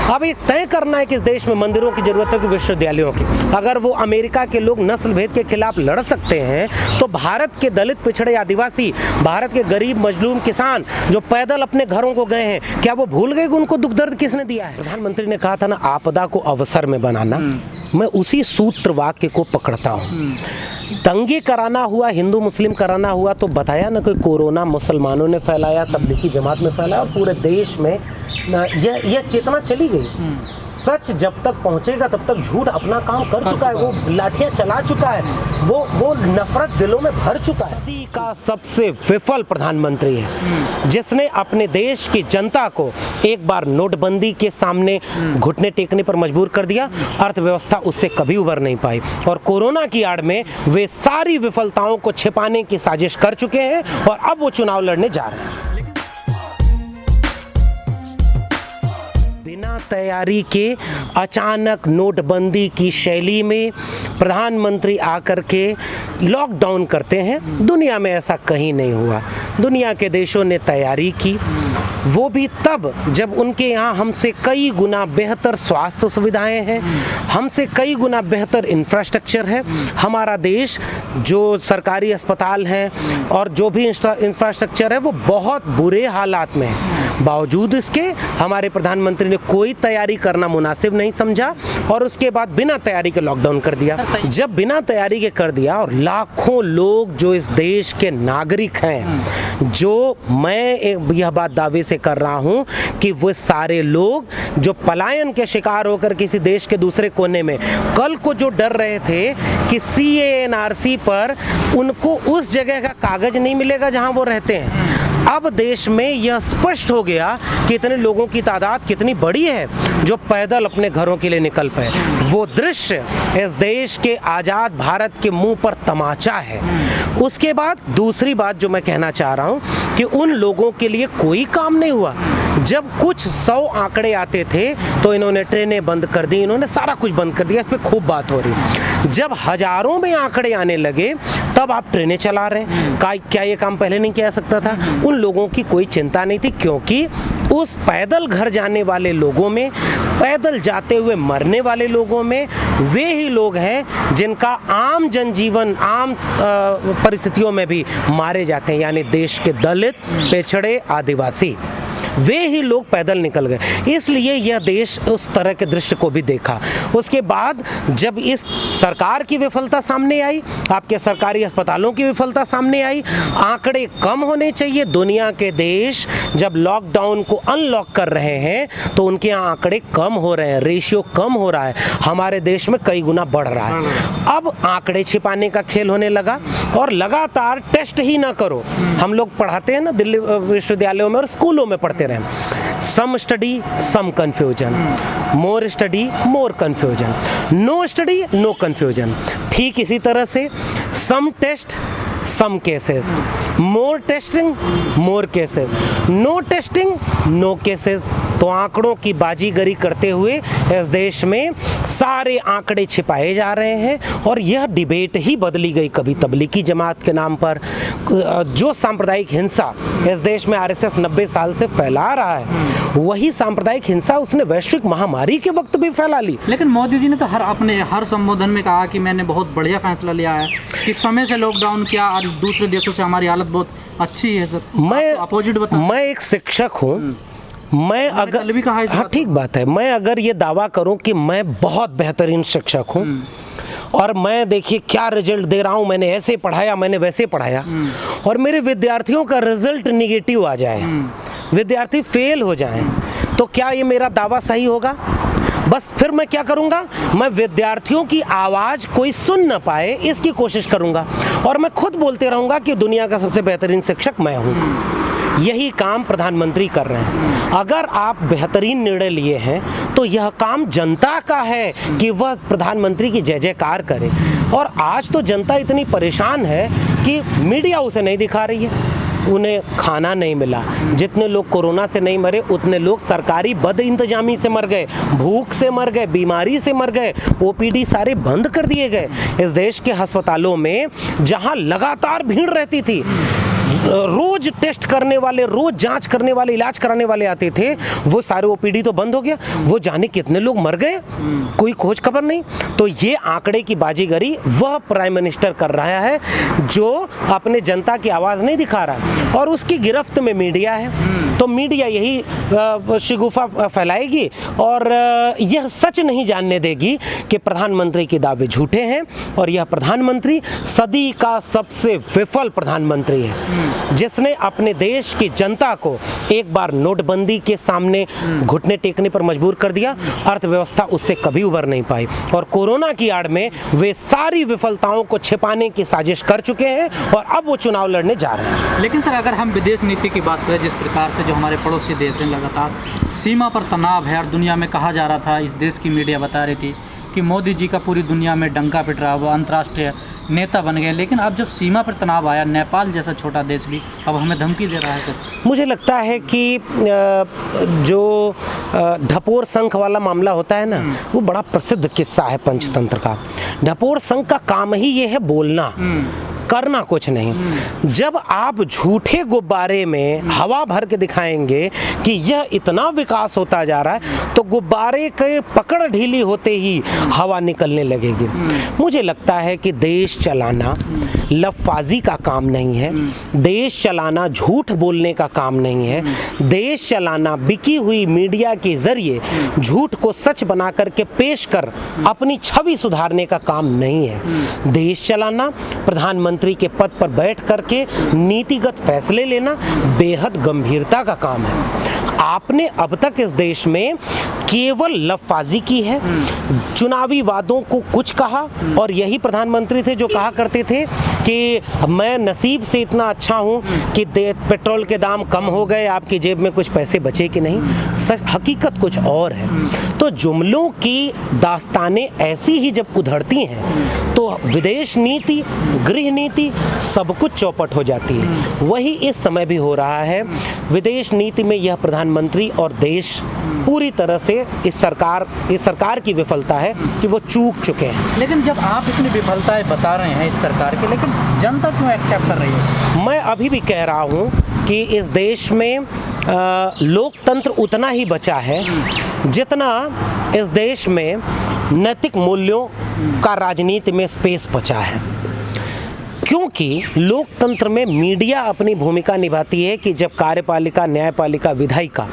अब ये तय करना है कि इस देश में मंदिरों की जरूरत है कि विश्वविद्यालयों की। अगर वो अमेरिका के लोग नस्ल भेद के खिलाफ लड़ सकते हैं तो भारत के दलित, पिछड़े, आदिवासी, भारत के गरीब मजलूम किसान जो पैदल अपने घरों को गए हैं, क्या वो भूल गए कि उनको दुख दर्द किसने दिया है? प्रधानमंत्री ने कहा था ना, आपदा को अवसर में बनाना, मैं उसी सूत्र वाक्य को पकड़ता हूँ। दंगे कराना हुआ, हिंदू मुस्लिम कराना हुआ तो बताया ना, कोई कोरोना मुसलमानों ने फैलाया, तबलीगी जमात में फैलाया और पूरे देश में यह चेतना चली गई। सच जब तक पहुंचेगा तब तक झूठ अपना काम कर चुका है, वो लाठियां चला चुका है, वो नफरत दिलों में भर चुका है। सदी का सबसे विफल प्रधानमंत्री है जिसने अपने देश की जनता को एक बार नोटबंदी के सामने घुटने टेकने पर मजबूर कर दिया। अर्थव्यवस्था उससे कभी उबर नहीं पाई और कोरोना की आड़ में वे सारी विफलताओं को छिपाने की साजिश कर चुके हैं और अब वो चुनाव लड़ने जा रहे हैं। बिना तैयारी के अचानक नोटबंदी की शैली में प्रधानमंत्री आकर के लॉकडाउन करते हैं। दुनिया में ऐसा कहीं नहीं हुआ। दुनिया के देशों ने तैयारी की, वो भी तब जब उनके यहाँ हमसे कई गुना बेहतर स्वास्थ्य सुविधाएं हैं, हमसे कई गुना बेहतर इंफ्रास्ट्रक्चर है। हमारा देश जो सरकारी अस्पताल हैं और जो भी इंफ्रास्ट्रक्चर है वो बहुत बुरे हालात में है। बावजूद इसके हमारे प्रधानमंत्री ने कोई तैयारी करना मुनासिब नहीं समझा और उसके बाद बिना तैयारी के लॉकडाउन कर दिया। जब बिना तैयारी के कर दिया और लाखों लोग जो इस देश के नागरिक हैं, जो मैं यह बात दावे से कर रहा हूं कि वो सारे लोग जो पलायन के शिकार होकर किसी देश के दूसरे कोने में, कल को जो डर रहे थे कि CANRC पर उनको उस जगह का कागज नहीं मिलेगा जहां वो रहते हैं, अब देश में यह स्पष्ट हो गया कि इतने लोगों की तादाद कितनी बड़ी है जो पैदल अपने घरों के लिए निकल पाए। वो दृश्य इस देश के आज़ाद भारत के मुंह पर तमाचा है। उसके बाद दूसरी बात जो मैं कहना चाह रहा हूँ कि उन लोगों के लिए कोई काम नहीं हुआ। जब कुछ 100 आंकड़े आते थे तो इन्होंने ट्रेनें बंद कर दी, इन्होंने सारा कुछ बंद कर दिया, इस पर खूब बात हो रही। जब हजारों में आंकड़े आने लगे तब आप ट्रेनें चला रहे हैं। क्या ये काम पहले नहीं किया सकता था? उन लोगों की कोई चिंता नहीं थी क्योंकि उस पैदल घर जाने वाले लोगों में, पैदल जाते हुए मरने वाले लोगों में वे ही लोग हैं जिनका आम जनजीवन, आम परिस्थितियों में भी मारे जाते हैं, यानी देश के दलित, पिछड़े, आदिवासी, वे ही लोग पैदल निकल गए। इसलिए यह देश उस तरह के दृश्य को भी देखा। उसके बाद जब इस सरकार की विफलता सामने आई, आपके सरकारी अस्पतालों की विफलता सामने आई, आंकड़े कम होने चाहिए। दुनिया के देश जब लॉकडाउन को अनलॉक कर रहे हैं तो उनके यहाँ आंकड़े कम हो रहे हैं, रेशियो कम हो रहा है। हमारे देश में कई गुना बढ़ रहा है। अब आंकड़े छिपाने का खेल होने लगा और लगातार टेस्ट ही ना करो। हम लोग पढ़ाते हैं ना दिल्ली विश्वविद्यालयों में और स्कूलों में पढ़ते रहे, some study some confusion, more study more confusion, no study no confusion. ठीक इसी तरह से some test some cases, more testing more cases, no testing no cases. तो आंकड़ों की बाजीगरी करते हुए इस देश में सारे आंकड़े छिपाए जा रहे हैं और यह डिबेट ही बदली गई। कभी तबलीगी जमात के नाम पर जो सांप्रदायिक हिंसा इस देश में RSS 90 साल से फैला रहा है, वही सांप्रदायिक हिंसा उसने वैश्विक महामारी के वक्त भी फैला ली। लेकिन मोदी जी ने तो अपने हर संबोधन में कहा कि मैंने बहुत बढ़िया फैसला लिया है, कि समय से लॉकडाउन किया और दूसरे देशों से हमारी हालत बहुत अच्छी है। सर मैं अपोजिट बता, मैं एक शिक्षक हूँ। मैं अगर भी कहा हाँ ठीक बात है, मैं अगर ये दावा करूं कि मैं बहुत बेहतरीन शिक्षक हूं और मैं देखिए क्या रिजल्ट दे रहा हूं, मैंने ऐसे पढ़ाया, मैंने वैसे पढ़ाया, और मेरे विद्यार्थियों का रिजल्ट निगेटिव आ जाए, विद्यार्थी फेल हो जाएं, तो क्या ये मेरा दावा सही होगा? बस फिर मैं क्या करूंगा, मैं विद्यार्थियों की आवाज़ कोई सुन न पाए इसकी कोशिश करूंगा और मैं खुद बोलते रहूंगा कि दुनिया का सबसे बेहतरीन शिक्षक मैं हूं। यही काम प्रधानमंत्री कर रहे हैं। अगर आप बेहतरीन निर्णय लिए हैं तो यह काम जनता का है कि वह प्रधानमंत्री की जय जयकार करे। और आज तो जनता इतनी परेशान है कि मीडिया उसे नहीं दिखा रही है, उन्हें खाना नहीं मिला। जितने लोग कोरोना से नहीं मरे उतने लोग सरकारी बद इंतजामी से मर गए, भूख से मर गए, बीमारी से मर गए, OPD सारे बंद कर दिए गए। इस देश के अस्पतालों में जहां लगातार भीड़ रहती थी, रोज टेस्ट करने वाले, रोज जांच करने वाले, इलाज कराने वाले आते थे, वो सारे ओपीडी तो बंद हो गया। वो जाने कितने लोग मर गए, कोई खोज खबर नहीं। तो ये आंकड़े की बाजीगरी वह प्राइम मिनिस्टर कर रहा है जो अपने जनता की आवाज़ नहीं दिखा रहा, और उसकी गिरफ्त में मीडिया है। तो मीडिया यही शिगुफा फैलाएगी और यह सच नहीं जानने देगी कि प्रधानमंत्री के दावे झूठे हैं, और यह प्रधानमंत्री सदी का सबसे विफल प्रधानमंत्री है, जिसने अपने देश की जनता को एक बार नोटबंदी के सामने घुटने टेकने पर मजबूर कर दिया। अर्थव्यवस्था उससे कभी उबर नहीं पाई, और कोरोना की आड़ में वे सारी विफलताओं को छिपाने की साजिश कर चुके हैं, और अब वो चुनाव लड़ने जा रहे हैं। लेकिन सर, अगर हम विदेश नीति की बात करें, जिस प्रकार से जो हमारे पड़ोसी देश हैं लगातार सीमा पर तनाव है, और दुनिया में कहा जा रहा था, इस देश की मीडिया बता रही थी कि मोदी जी का पूरी दुनिया में डंका पिट रहा, वो अंतर्राष्ट्रीय नेता बन गए, लेकिन अब जब सीमा पर तनाव आया, नेपाल जैसा छोटा देश भी अब हमें धमकी दे रहा है। सर, मुझे लगता है कि जो ढपोर शंख वाला मामला होता है ना, वो बड़ा प्रसिद्ध किस्सा है पंचतंत्र का। ढपोर शंख का काम ही ये है बोलना, करना कुछ नहीं। जब आप झूठे गुब्बारे में हवा भर के दिखाएंगे कि यह इतना विकास होता जा रहा है, तो गुब्बारे के पकड़ ढीली होते ही हवा निकलने लगेगी। मुझे लगता है कि देश चलाना लफाजी का काम नहीं है, देश चलाना झूठ बोलने का काम नहीं है, देश चलाना बिकी हुई मीडिया के जरिए झूठ को सच बना करके पेश कर अपनी छवि सुधारने का काम नहीं है। देश चलाना, प्रधानमंत्री के पद पर बैठ करके नीतिगत फैसले लेना बेहद गंभीरता का काम है। आपने अब तक इस देश में केवल लफाजी की है, चुनावी वादों को कुछ कहा, और यही प्रधानमंत्री थे जो कहा करते थे कि मैं नसीब से इतना अच्छा हूं कि पेट्रोल के दाम कम हो गए, आपकी जेब में कुछ पैसे बचे कि नहीं। सच हकीकत कुछ और है। तो जुमलों की दास्तानें ऐसी ही जब उधड़ती हैं तो विदेश नीति, गृह नीति सब कुछ चौपट हो जाती है। वही इस समय भी हो रहा है। विदेश नीति में यह प्रधानमंत्री और देश पूरी तरह से इस सरकार की विफलता है कि वो चूक चुके हैं। लेकिन जब आप इतनी विफलताएं बता रहे हैं इस सरकार की, लेकिन जनता क्यों एक्सेप्ट कर रही है? मैं अभी भी कह रहा हूँ कि इस देश में लोकतंत्र उतना ही बचा है जितना इस देश में नैतिक मूल्यों का राजनीति में स्पेस बचा है। क्योंकि लोकतंत्र में मीडिया अपनी भूमिका निभाती है कि जब कार्यपालिका, न्यायपालिका, विधायिका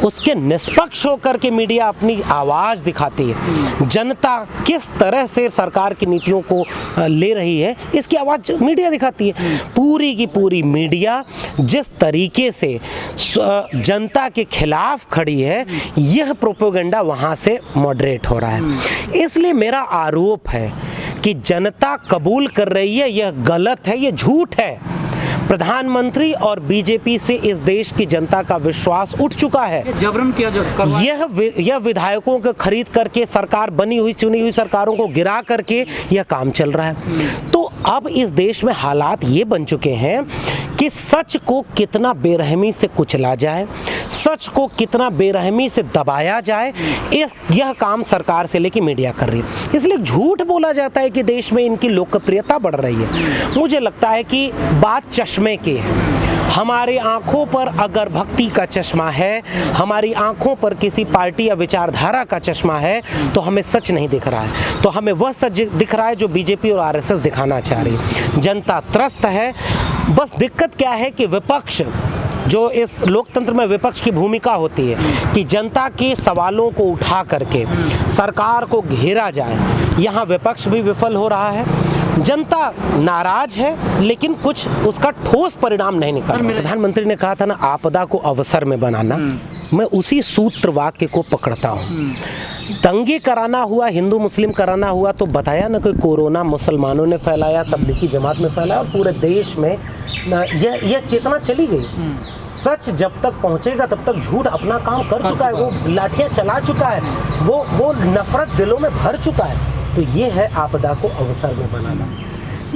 उसके निष्पक्ष होकर के मीडिया अपनी आवाज़ दिखाती है, जनता किस तरह से सरकार की नीतियों को ले रही है इसकी आवाज़ मीडिया दिखाती है। पूरी की पूरी मीडिया जिस तरीके से जनता के खिलाफ खड़ी है, यह प्रोपेगेंडा वहाँ से मॉडरेट हो रहा है। इसलिए मेरा आरोप है कि जनता कबूल कर रही है, यह गलत है, यह झूठ है। प्रधानमंत्री और बीजेपी से इस देश की जनता का विश्वास उठ चुका है। जबरन किया यह विधायकों को खरीद करके सरकार बनी हुई चुनी हुई सरकारों को गिरा करके यह काम चल रहा है। तो अब इस देश में हालात ये बन चुके हैं कि सच को कितना बेरहमी से कुचला जाए, सच को कितना बेरहमी से दबाया जाए, यह काम सरकार से लेकर मीडिया कर रही है। इसलिए झूठ बोला जाता है कि देश में इनकी लोकप्रियता बढ़ रही है। मुझे लगता है कि बात चश्मे की है। हमारे आंखों पर अगर भक्ति का चश्मा है, हमारी आंखों पर किसी पार्टी या विचारधारा का चश्मा है, तो हमें सच नहीं दिख रहा है। तो हमें वह सच दिख रहा है जो बीजेपी और आरएसएस दिखाना चाह रही है। जनता त्रस्त है। बस दिक्कत क्या है कि विपक्ष, जो इस लोकतंत्र में विपक्ष की भूमिका होती है कि जनता के सवालों को उठा करके सरकार को घेरा जाए, यहाँ विपक्ष भी विफल हो रहा है। जनता नाराज है, लेकिन कुछ उसका ठोस परिणाम नहीं निकल रहा। प्रधानमंत्री ने कहा था ना, आपदा को अवसर में बनाना, मैं उसी सूत्र वाक्य को पकड़ता हूँ। दंगे कराना हुआ, हिंदू मुस्लिम कराना हुआ, तो बताया ना कि कोरोना मुसलमानों ने फैलाया, तबलीगी जमात में फैलाया, और पूरे देश में यह चेतना चली गई। सच जब तक पहुंचेगा तब तक झूठ अपना काम कर चुका है, वो लाठियां चला चुका है, वो नफरत दिलों में भर चुका है। तो ये है आपदा को अवसर में बनाना।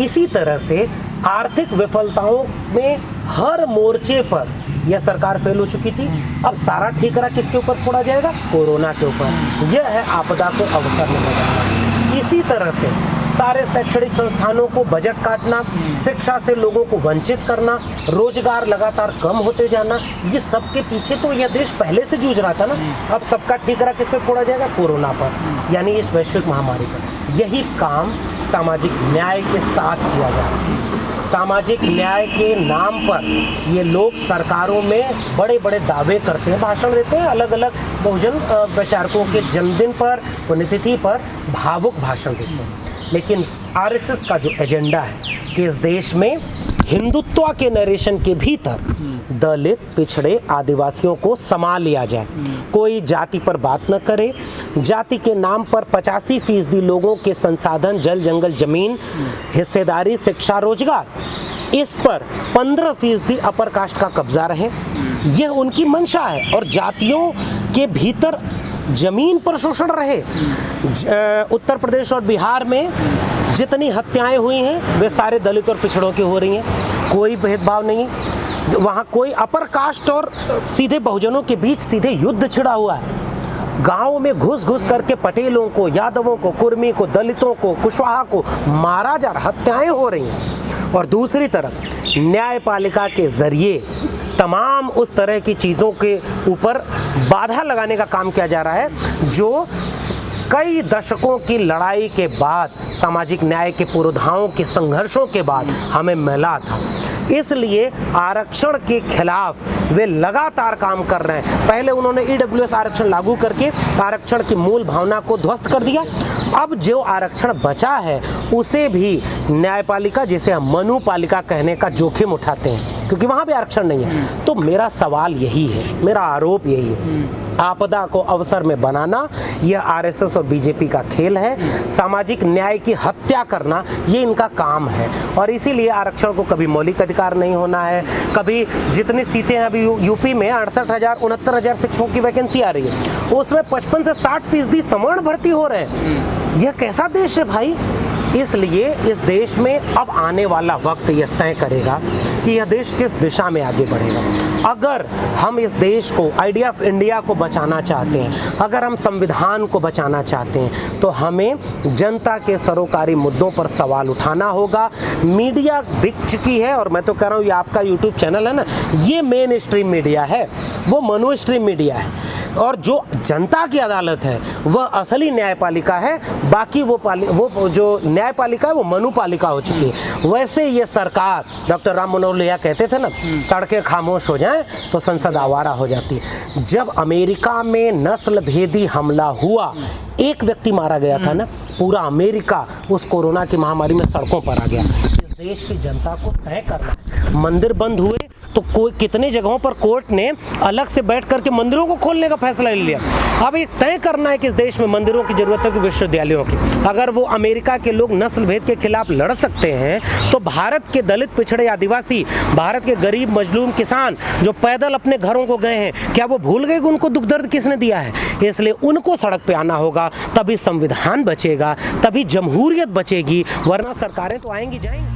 इसी तरह से आर्थिक विफलताओं में हर मोर्चे पर यह सरकार फेल हो चुकी थी। अब सारा ठीकरा किसके ऊपर फोड़ा जाएगा? कोरोना के ऊपर। यह है आपदा को अवसर में बनाना। इसी तरह से सारे शैक्षणिक संस्थानों को बजट काटना, शिक्षा से लोगों को वंचित करना, रोजगार लगातार कम होते जाना, ये सब के पीछे तो यह देश पहले से जूझ रहा था ना। अब सबका ठीकरा किस पे फोड़ा जाएगा? कोरोना पर, यानी इस वैश्विक महामारी पर। यही काम सामाजिक न्याय के साथ किया जा रहा है। सामाजिक न्याय के नाम पर ये लोग सरकारों में बड़े बड़े दावे करते हैं, भाषण देते हैं, अलग अलग बहुजन प्रचारकों के जन्मदिन पर, पुण्यतिथि पर भावुक भाषण देते हैं। लेकिन आरएसएस का जो एजेंडा है कि इस देश में हिंदुत्व के नरेशन के भीतर दलित, पिछड़े, आदिवासियों को समा लिया जाए, कोई जाति पर बात न करे, जाति के नाम पर 85% लोगों के संसाधन, जल जंगल जमीन, हिस्सेदारी, शिक्षा, रोजगार, इस पर 15% अपर कास्ट का कब्जा रहे। यह उनकी मंशा है। और जातियों के भीतर जमीन पर शोषण रहे। उत्तर प्रदेश और बिहार में जितनी हत्याएं हुई हैं वे सारे दलित और पिछड़ों की हो रही हैं, कोई भेदभाव नहीं। वहाँ कोई अपर कास्ट और सीधे बहुजनों के बीच सीधे युद्ध छिड़ा हुआ है। गाँव में घुस घुस करके पटेलों को, यादवों को, कुर्मी को, दलितों को, कुशवाहा को मारा जा रहा, हत्याएं हो रही हैं। और दूसरी तरफ न्यायपालिका के जरिए तमाम उस तरह की चीज़ों के ऊपर बाधा लगाने का काम किया जा रहा है जो कई दशकों की लड़ाई के बाद, सामाजिक न्याय के पुरोधाओं के संघर्षों के बाद हमें मिला था। इसलिए आरक्षण के खिलाफ वे लगातार काम कर रहे हैं। पहले उन्होंने ईडब्ल्यूएस आरक्षण लागू करके आरक्षण की मूल भावना को ध्वस्त कर दिया। अब जो आरक्षण बचा है उसे भी न्यायपालिका, जिसे हम मनुपालिका कहने का जोखिम उठाते हैं, क्योंकि वहाँ भी आरक्षण नहीं है। तो मेरा सवाल यही है, मेरा आरोप यही है, आपदा को अवसर में बनाना यह आरएसएस और बीजेपी का खेल है। सामाजिक न्याय की हत्या करना ये इनका काम है। और इसीलिए आरक्षण को कभी मौलिक अधिकार नहीं होना है, कभी जितनी सीटें हैं अभी यूपी में 68,000 69,000 शिक्षकों की वैकेंसी आ रही है, उसमें 55 से 60% सवर्ण भर्ती हो रहे हैं। यह कैसा देश है भाई? इसलिए इस देश में अब आने वाला वक्त यह तय करेगा कि यह देश किस दिशा में आगे बढ़ेगा। अगर हम इस देश को, आइडिया ऑफ इंडिया को बचाना चाहते हैं, अगर हम संविधान को बचाना चाहते हैं, तो हमें जनता के सरोकारी मुद्दों पर सवाल उठाना होगा। मीडिया बिक चुकी है, और मैं तो कह रहा हूँ ये आपका यूट्यूब चैनल है ना, ये मेन स्ट्रीम मीडिया है, वो मनु स्ट्रीम मीडिया है। और जो जनता की अदालत है वह असली न्यायपालिका है, बाकी वो जो न्यायपालिका है वो मनुपालिका हो चुकी है। वैसे ये सरकार, डॉक्टर राम मनोहर लोहिया कहते थे ना, सड़कें खामोश हो जाएं तो संसद आवारा हो जाती है। जब अमेरिका में नस्ल भेदी हमला हुआ, एक व्यक्ति मारा गया था ना, पूरा अमेरिका उस कोरोना की महामारी में सड़कों पर आ गया। इस देश की जनता को तय करना है। मंदिर बंद हुए तो कोई कितने जगहों पर कोर्ट ने अलग से बैठ करके मंदिरों को खोलने का फैसला ले लिया। अब ये तय करना है कि इस देश में मंदिरों की जरूरत है कि विश्वविद्यालयों की। अगर वो अमेरिका के लोग नस्ल भेद के खिलाफ लड़ सकते हैं, तो भारत के दलित, पिछड़े, आदिवासी, भारत के गरीब मजलूम किसान जो पैदल अपने घरों को गए हैं, क्या वो भूल गए कि उनको दुख दर्द किसने दिया है? इसलिए उनको सड़क पे आना होगा, तभी संविधान बचेगा, तभी जमहूरियत बचेगी, वरना सरकारें तो आएंगी जाएंगी।